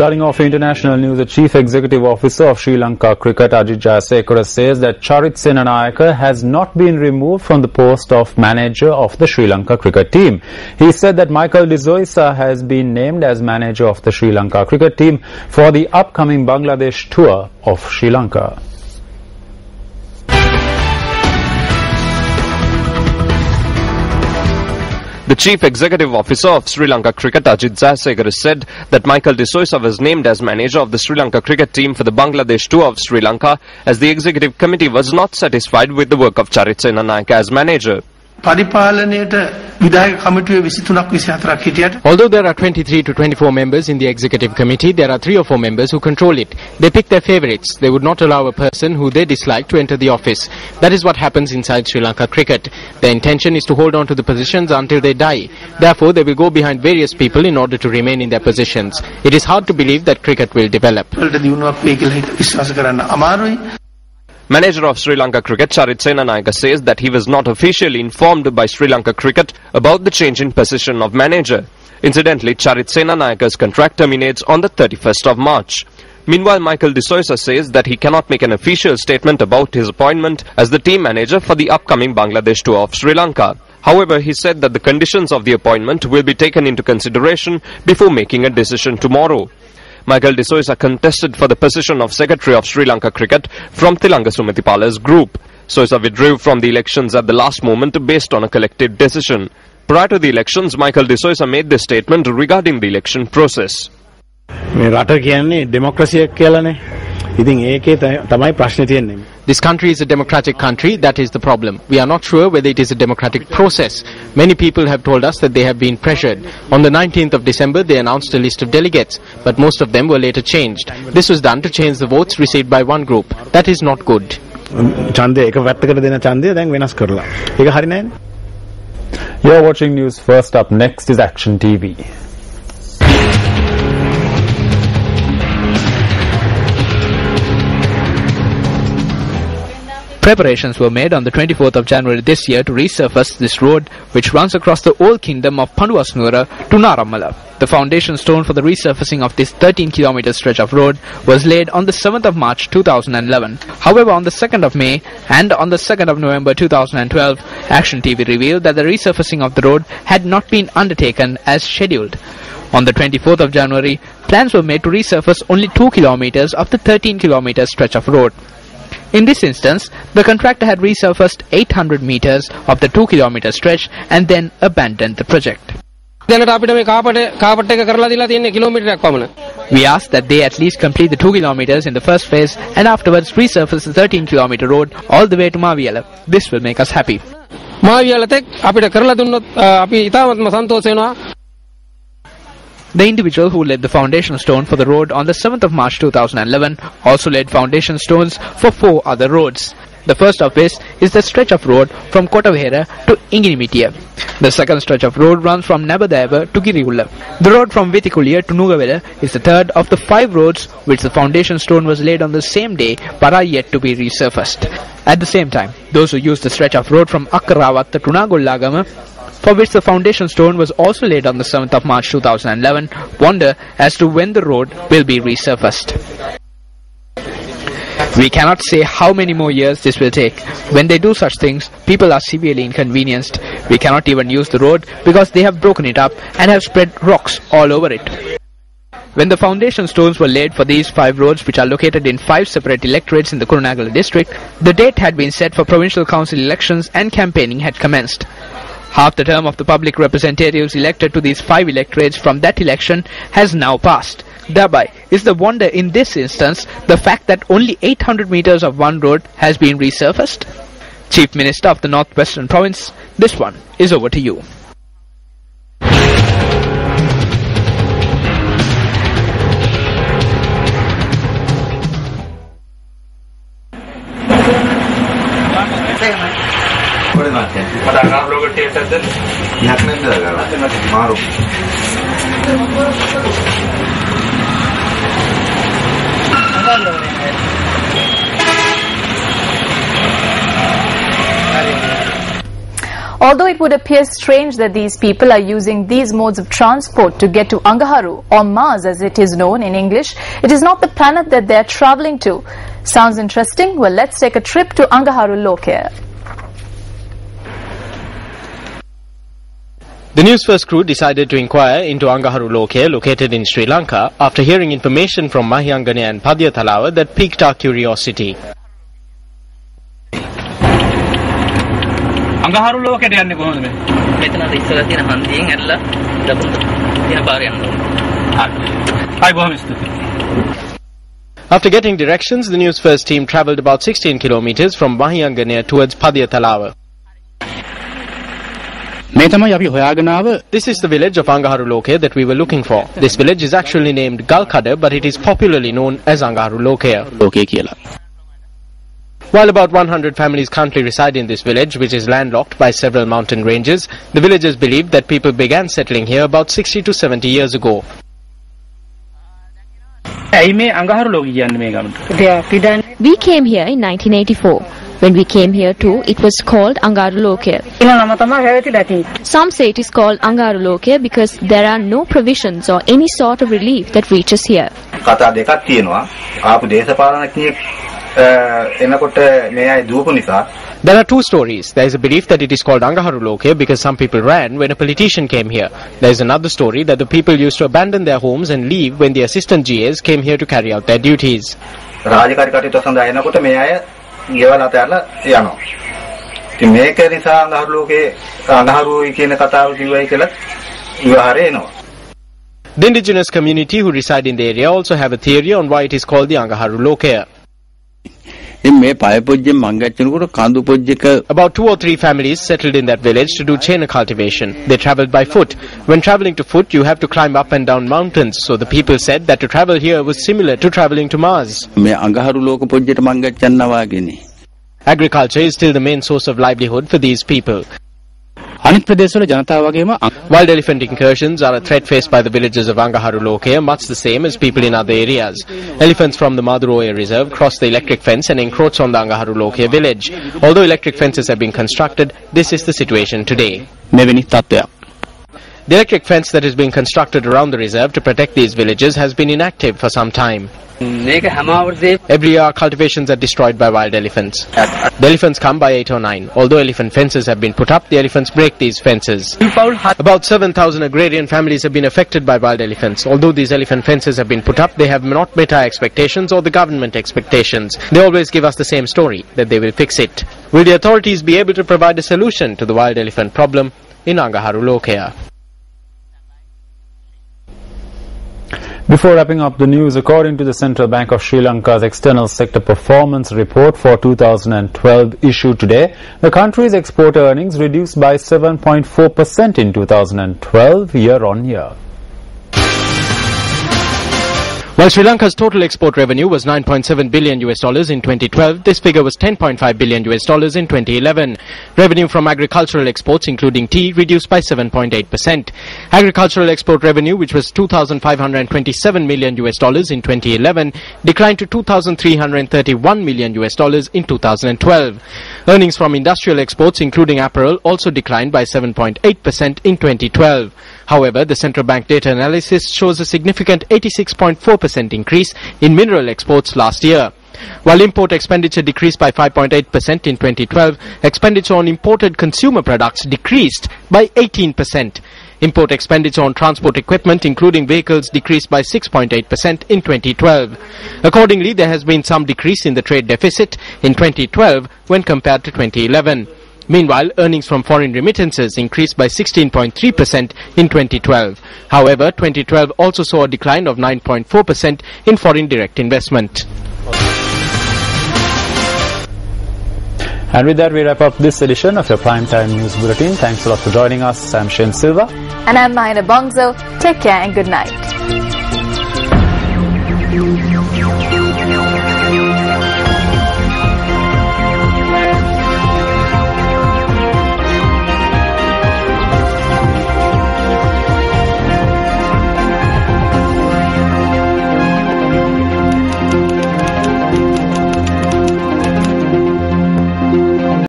Starting off international news, the Chief Executive Officer of Sri Lanka Cricket, Ajit Jayasekara, says that Charit Senanayake has not been removed from the post of manager of the Sri Lanka cricket team. He said that Michael de Zoisa has been named as manager of the Sri Lanka cricket team for the upcoming Bangladesh tour of Sri Lanka. The Chief Executive Officer of Sri Lanka Cricket, Ajit Jayasekara, said that Michael de Zoisa was named as manager of the Sri Lanka cricket team for the Bangladesh tour of Sri Lanka, as the executive committee was not satisfied with the work of Charit Senanayake as manager. Although there are 23 to 24 members in the executive committee, there are 3 or 4 members who control it. They pick their favourites. They would not allow a person who they dislike to enter the office. That is what happens inside Sri Lanka cricket. Their intention is to hold on to the positions until they die. Therefore, they will go behind various people in order to remain in their positions. It is hard to believe that cricket will develop. Manager of Sri Lanka Cricket, Charit Senanayake, says that he was not officially informed by Sri Lanka Cricket about the change in position of manager. Incidentally, Charit Senanayake's contract terminates on the 31st of March. Meanwhile, Michael de Zoisa says that he cannot make an official statement about his appointment as the team manager for the upcoming Bangladesh tour of Sri Lanka. However, he said that the conditions of the appointment will be taken into consideration before making a decision tomorrow. Michael de Zoisa contested for the position of Secretary of Sri Lanka Cricket from Tilanga Sumatipala's group. Zoisa withdrew from the elections at the last moment based on a collective decision. Prior to the elections, Michael de Zoisa made this statement regarding the election process. This country is a democratic country, that is the problem. We are not sure whether it is a democratic process. Many people have told us that they have been pressured. On the 19th of December, they announced a list of delegates, but most of them were later changed. This was done to change the votes received by one group. That is not good. You're watching news. First up next is Action TV. Preparations were made on the 24th of January this year to resurface this road, which runs across the old kingdom of Panduwasnuwara to Narammala. The foundation stone for the resurfacing of this 13-kilometer stretch of road was laid on the 7th of March 2011. However, on the 2nd of May and on the 2nd of November 2012, Action TV revealed that the resurfacing of the road had not been undertaken as scheduled. On the 24th of January, plans were made to resurface only 2 kilometers of the 13-kilometer stretch of road. In this instance, the contractor had resurfaced 800 meters of the 2-kilometer stretch and then abandoned the project. We asked that they at least complete the 2 kilometers in the first phase and afterwards resurface the 13-kilometer road all the way to Maviyala. This will make us happy. The individual who laid the foundation stone for the road on the 7th of March 2011 also laid foundation stones for 4 other roads. The first of which is the stretch of road from Kotavera to Inginimitia. The second stretch of road runs from Nabadeva to Girigulla. The road from Vitikulia to Nugavela is the third of the 5 roads which the foundation stone was laid on the same day but are yet to be resurfaced. At the same time, those who use the stretch of road from Akkaravatta to Nagollagama, for which the foundation stone was also laid on the 7th of March 2011, wonder as to when the road will be resurfaced. We cannot say how many more years this will take. When they do such things, people are severely inconvenienced. We cannot even use the road because they have broken it up and have spread rocks all over it. When the foundation stones were laid for these 5 roads, which are located in 5 separate electorates in the Kurunegala district, the date had been set for provincial council elections and campaigning had commenced. Half the term of the public representatives elected to these 5 electorates from that election has now passed. Thereby is the wonder in this instance the fact that only 800 meters of one road has been resurfaced. Chief Minister of the Northwestern Province, this one is over to you. Although it would appear strange that these people are using these modes of transport to get to Angaharu, or Mars as it is known in English, it is not the planet that they are travelling to. Sounds interesting? Well, let's take a trip to Angaharu Lokaya. The News First crew decided to inquire into Angaharu Lokaya, located in Sri Lanka, after hearing information from Mahiyangane and Padya Thalawa that piqued our curiosity. Angaharu Lokaya යන්නේ කොහොමද මේ? මෙතන අර ඉස්සරහ තියෙන හන්දියෙන් ඇරලා දකුණට තියෙන පාරේ යන්න ඕනේ. හරි බොහොම ස්තුතියි. After getting directions, the News First team travelled about 16 kilometers from Mahiyangane towards Padya Thalawa. This is the village of Angaharu Lokaya that we were looking for. This village is actually named Galkada, but it is popularly known as Angaharu Lokaya. While about 100 families currently reside in this village, which is landlocked by several mountain ranges, the villagers believe that people began settling here about 60 to 70 years ago. ඇයි මේ අඟහරු ලෝකය කියන්නේ මේ ගමට? We came here in 1984. When we came here too, it was called Angaharu Lokaya. Some say it is called Angaharu Lokaya because there are no provisions or any sort of relief that reaches here. කතා දෙකක් තියෙනවා. ආපු දේශපාලනඥයෙක් එනකොට මේ අය දුවපු නිසා. There are two stories. There is a belief that it is called Angaharu Lokaya because some people ran when a politician came here. There is another story that the people used to abandon their homes and leave when the assistant GAs came here to carry out their duties. රාජකාරී කටයුතු සඳහා එනකොට මේ අය ගෙවල් අතහැරලා යනවා. ඉතින් මේක නිසා අඟහරු ලෝකේ අඟහරුයි කියන කතාව කිව්වයි කියලා විවහාරය එනවා. The indigenous community who reside in the area also have a theory on why it is called the Angaharu Lokaya. About 2 or 3 families settled in that village to do chena cultivation. They travelled by foot. When travelling to foot, you have to climb up and down mountains. So the people said that to travel here was similar to travelling to Mars. Agriculture is still the main source of livelihood for these people. Wild elephant incursions are a threat faced by the villagers of Angaharu Lokaya, much the same as people in other areas. Elephants from the Maduroya reserve cross the electric fence and encroach on the Angaharu Lokaya village. Although electric fences have been constructed, this is the situation today. The electric fence that is being constructed around the reserve to protect these villages has been inactive for some time. Every year cultivations are destroyed by wild elephants. The elephants come by 8 or 9. Although elephant fences have been put up, the elephants break these fences. About 7,000 agrarian families have been affected by wild elephants. Although these elephant fences have been put up, they have not met our expectations or the government expectations. They always give us the same story, that they will fix it. Will the authorities be able to provide a solution to the wild elephant problem in Angaharu Lokaya? Before wrapping up the news, according to the Central Bank of Sri Lanka's External Sector Performance Report for 2012 issued today, the country's export earnings reduced by 7.4% in 2012 year-on-year. While Sri Lanka's total export revenue was $9.7 billion in 2012, this figure was $10.5 billion in 2011. Revenue from agricultural exports, including tea, reduced by 7.8%. Agricultural export revenue, which was $2,527 million in 2011, declined to $2,331 million in 2012. Earnings from industrial exports, including apparel, also declined by 7.8% in 2012. However, the central bank data analysis shows a significant 86.4% increase in mineral exports last year. While import expenditure decreased by 5.8% in 2012, expenditure on imported consumer products decreased by 18%. Import expenditure on transport equipment, including vehicles, decreased by 6.8% in 2012. Accordingly, there has been some decrease in the trade deficit in 2012 when compared to 2011. Meanwhile, earnings from foreign remittances increased by 16.3% in 2012. However, 2012 also saw a decline of 9.4% in foreign direct investment. And with that, we wrap up this edition of your Primetime News Bulletin. Thanks a lot for joining us. I'm Shane Silva. And I'm Mahina Bongzo. Take care and good night.